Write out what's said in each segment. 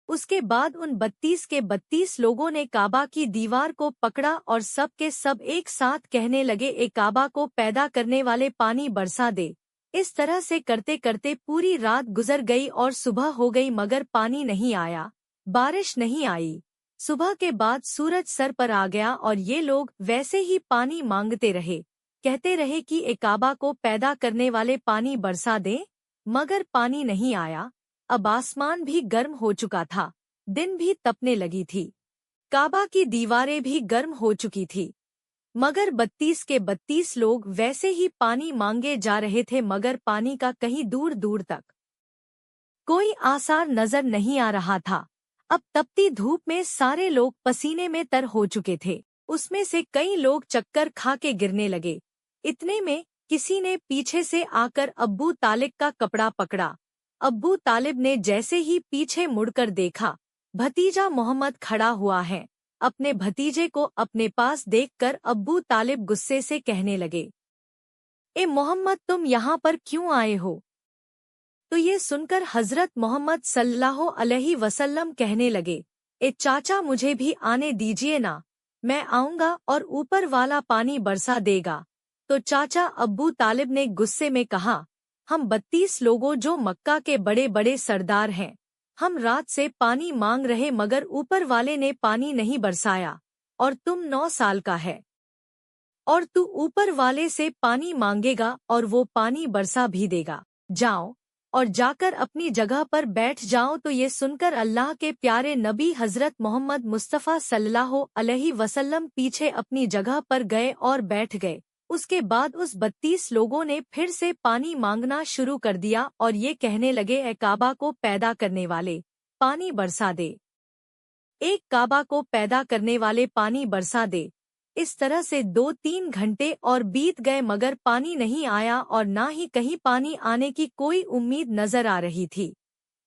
उसके बाद उन 32 के 32 लोगों ने काबा की दीवार को पकड़ा और सब के सब एक साथ कहने लगे, ए काबा को पैदा करने वाले पानी बरसा दे। इस तरह से करते करते पूरी रात गुजर गई और सुबह हो गई मगर पानी नहीं आया, बारिश नहीं आई। सुबह के बाद सूरज सर पर आ गया और ये लोग वैसे ही पानी मांगते रहे, कहते रहे कि ए काबा को पैदा करने वाले पानी बरसा दे, मगर पानी नहीं आया। अब आसमान भी गर्म हो चुका था, दिन भी तपने लगी थी, काबा की दीवारें भी गर्म हो चुकी थी, मगर 32 के 32 लोग वैसे ही पानी मांगे जा रहे थे मगर पानी का कहीं दूर दूर तक कोई आसार नजर नहीं आ रहा था। अब तपती धूप में सारे लोग पसीने में तर हो चुके थे, उसमें से कई लोग चक्कर खा के गिरने लगे। इतने में किसी ने पीछे से आकर अब्बू तालिब का कपड़ा पकड़ा। अब्बू तालिब ने जैसे ही पीछे मुड़कर देखा, भतीजा मोहम्मद खड़ा हुआ है। अपने भतीजे को अपने पास देखकर अब्बू तालिब गुस्से से कहने लगे, ए मोहम्मद, तुम यहाँ पर क्यों आए हो? तो ये सुनकर हजरत मोहम्मद सल्लल्लाहु अलैहि वसल्लम कहने लगे, ए चाचा, मुझे भी आने दीजिए ना, मैं आऊंगा और ऊपर वाला पानी बरसा देगा। तो चाचा अब्बू तालिब ने गुस्से में कहा, हम 32 लोगों जो मक्का के बड़े बड़े सरदार हैं, हम रात से पानी मांग रहे मगर ऊपर वाले ने पानी नहीं बरसाया, और तुम 9 साल का है और तू ऊपर वाले से पानी मांगेगा और वो पानी बरसा भी देगा। जाओ और जाकर अपनी जगह पर बैठ जाओ। तो ये सुनकर अल्लाह के प्यारे नबी हजरत मोहम्मद मुस्तफ़ा सल्लल्लाहु अलैहि वसल्लम पीछे अपनी जगह पर गए और बैठ गए। उसके बाद उस 32 लोगों ने फिर से पानी मांगना शुरू कर दिया और ये कहने लगे, ए काबा को पैदा करने वाले, पानी बरसा दे, एक काबा को पैदा करने वाले पानी बरसा दे। इस तरह से 2-3 घंटे और बीत गए मगर पानी नहीं आया और ना ही कहीं पानी आने की कोई उम्मीद नजर आ रही थी।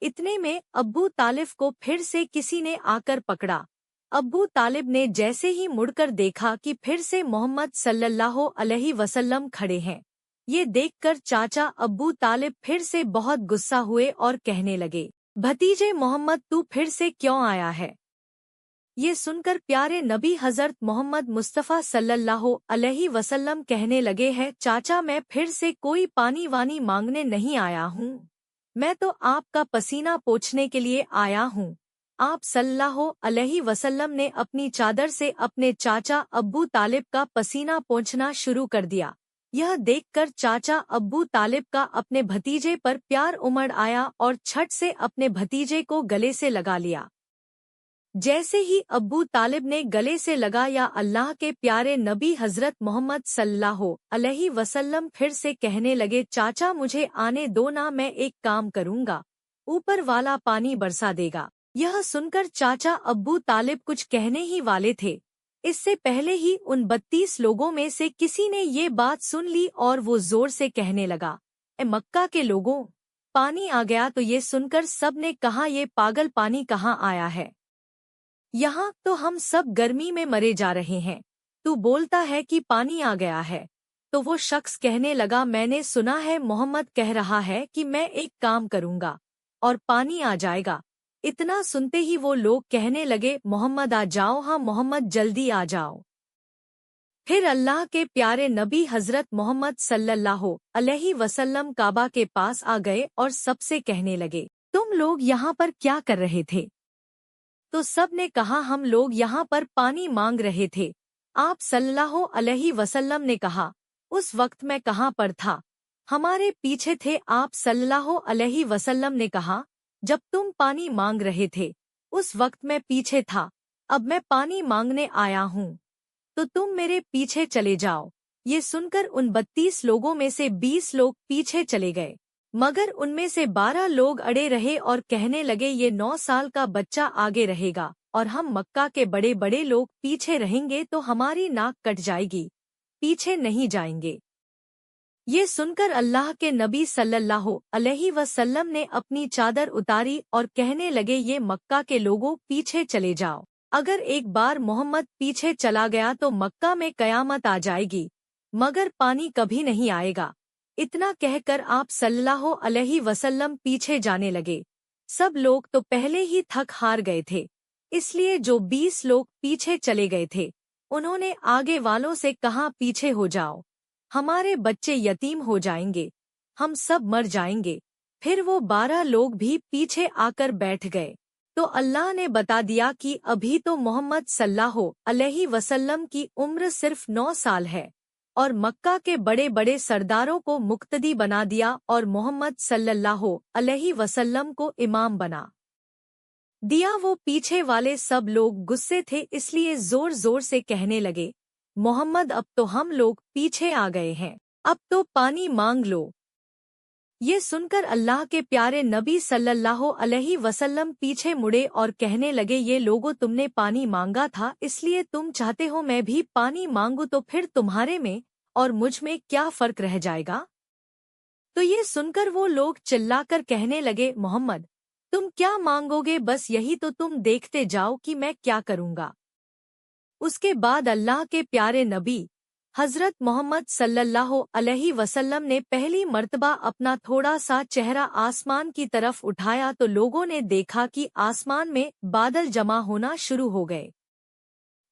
इतने में अब्बू तालिब को फिर से किसी ने आकर पकड़ा। अब्बू तालिब ने जैसे ही मुड़कर देखा कि फिर से मोहम्मद सल्लल्लाहु अलैहि वसल्लम खड़े हैं। ये देखकर चाचा अब्बू तालिब फिर से बहुत गुस्सा हुए और कहने लगे, भतीजे मोहम्मद, तू फिर से क्यों आया है? ये सुनकर प्यारे नबी हजरत मोहम्मद मुस्तफ़ा सल्लल्लाहु अलैहि वसल्लम कहने लगे हैं, चाचा, मैं फिर से कोई पानी वानी मांगने नहीं आया हूँ, मैं तो आपका पसीना पोंछने के लिए आया हूँ। आप सल्लल्लाहु अलैहि वसल्लम ने अपनी चादर से अपने चाचा अब्बू तालिब का पसीना पोंछना शुरू कर दिया। यह देखकर चाचा अब्बू तालिब का अपने भतीजे पर प्यार उमड़ आया और झट से अपने भतीजे को गले से लगा लिया। जैसे ही अब्बू तालिब ने गले से लगाया, अल्लाह के प्यारे नबी हजरत मोहम्मद सल्लल्लाहु अलैहि वसल्लम फिर से कहने लगे, चाचा, मुझे आने दो ना, मैं एक काम करूँगा, ऊपर वाला पानी बरसा देगा। यह सुनकर चाचा अब्बू तालिब कुछ कहने ही वाले थे, इससे पहले ही उन 32 लोगों में से किसी ने ये बात सुन ली और वो जोर से कहने लगा, ए मक्का के लोगों, पानी आ गया। तो ये सुनकर सब ने कहा, ये पागल पानी कहाँ आया है? यहाँ तो हम सब गर्मी में मरे जा रहे हैं, तू बोलता है कि पानी आ गया है। तो वो शख्स कहने लगा, मैंने सुना है मोहम्मद कह रहा है कि मैं एक काम करूँगा और पानी आ जाएगा। इतना सुनते ही वो लोग कहने लगे, मोहम्मद आ जाओ, हाँ मोहम्मद जल्दी आ जाओ। फिर अल्लाह के प्यारे नबी हजरत मोहम्मद सल्लल्लाहु अलैहि वसल्लम काबा के पास आ गए और सबसे कहने लगे, तुम लोग यहाँ पर क्या कर रहे थे? तो सब ने कहा, हम लोग यहाँ पर पानी मांग रहे थे। आप सल्लल्लाहु अलैहि वसल्लम ने कहा, उस वक्त मैं कहाँ पर था? हमारे पीछे थे। आप सल्लल्लाहु अलैहि वसल्लम ने कहा, जब तुम पानी मांग रहे थे उस वक्त मैं पीछे था, अब मैं पानी मांगने आया हूँ, तो तुम मेरे पीछे चले जाओ। ये सुनकर उन 32 लोगों में से 20 लोग पीछे चले गए, मगर उनमें से 12 लोग अड़े रहे और कहने लगे, ये 9 साल का बच्चा आगे रहेगा और हम मक्का के बड़े बड़े लोग पीछे रहेंगे तो हमारी नाक कट जाएगी, पीछे नहीं जाएंगे। ये सुनकर अल्लाह के नबी सल्लल्लाहु अलैहि वसल्लम ने अपनी चादर उतारी और कहने लगे, ये मक्का के लोगों, पीछे चले जाओ। अगर एक बार मोहम्मद पीछे चला गया तो मक्का में कयामत आ जाएगी, मगर पानी कभी नहीं आएगा। इतना कहकर आप सल्लल्लाहु अलैहि वसल्लम पीछे जाने लगे। सब लोग तो पहले ही थक हार गए थे, इसलिए जो 20 लोग पीछे चले गए थे उन्होंने आगे वालों से कहा, पीछे हो जाओ, हमारे बच्चे यतीम हो जाएंगे, हम सब मर जाएंगे। फिर वो 12 लोग भी पीछे आकर बैठ गए। तो अल्लाह ने बता दिया कि अभी तो मोहम्मद सल्लल्लाहु अलैहि वसल्लम की उम्र सिर्फ 9 साल है, और मक्का के बड़े बड़े सरदारों को मुक्तदी बना दिया और मोहम्मद सल्लल्लाहु अलैहि वसल्लम को इमाम बना दिया। वो पीछे वाले सब लोग गुस्से थे, इसलिए जोर जोर से कहने लगे, मोहम्मद अब तो हम लोग पीछे आ गए हैं, अब तो पानी मांग लो। ये सुनकर अल्लाह के प्यारे नबी सल्लल्लाहु अलैहि वसल्लम पीछे मुड़े और कहने लगे, ये लोगों तुमने पानी मांगा था इसलिए तुम चाहते हो मैं भी पानी मांगू, तो फिर तुम्हारे में और मुझ में क्या फर्क रह जाएगा। तो ये सुनकर वो लोग चिल्लाकर कहने लगे, मोहम्मद तुम क्या मांगोगे, बस यही तो तुम देखते जाओ कि मैं क्या करूँगा। उसके बाद अल्लाह के प्यारे नबी हजरत मोहम्मद सल्लल्लाहु अलैहि वसल्लम ने पहली मर्तबा अपना थोड़ा सा चेहरा आसमान की तरफ उठाया तो लोगों ने देखा कि आसमान में बादल जमा होना शुरू हो गए।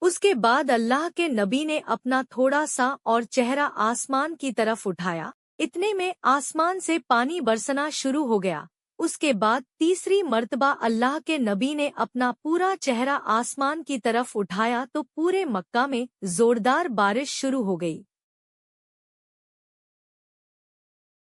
उसके बाद अल्लाह के नबी ने अपना थोड़ा सा और चेहरा आसमान की तरफ उठाया, इतने में आसमान से पानी बरसना शुरू हो गया। उसके बाद तीसरी मर्तबा अल्लाह के नबी ने अपना पूरा चेहरा आसमान की तरफ उठाया तो पूरे मक्का में जोरदार बारिश शुरू हो गई।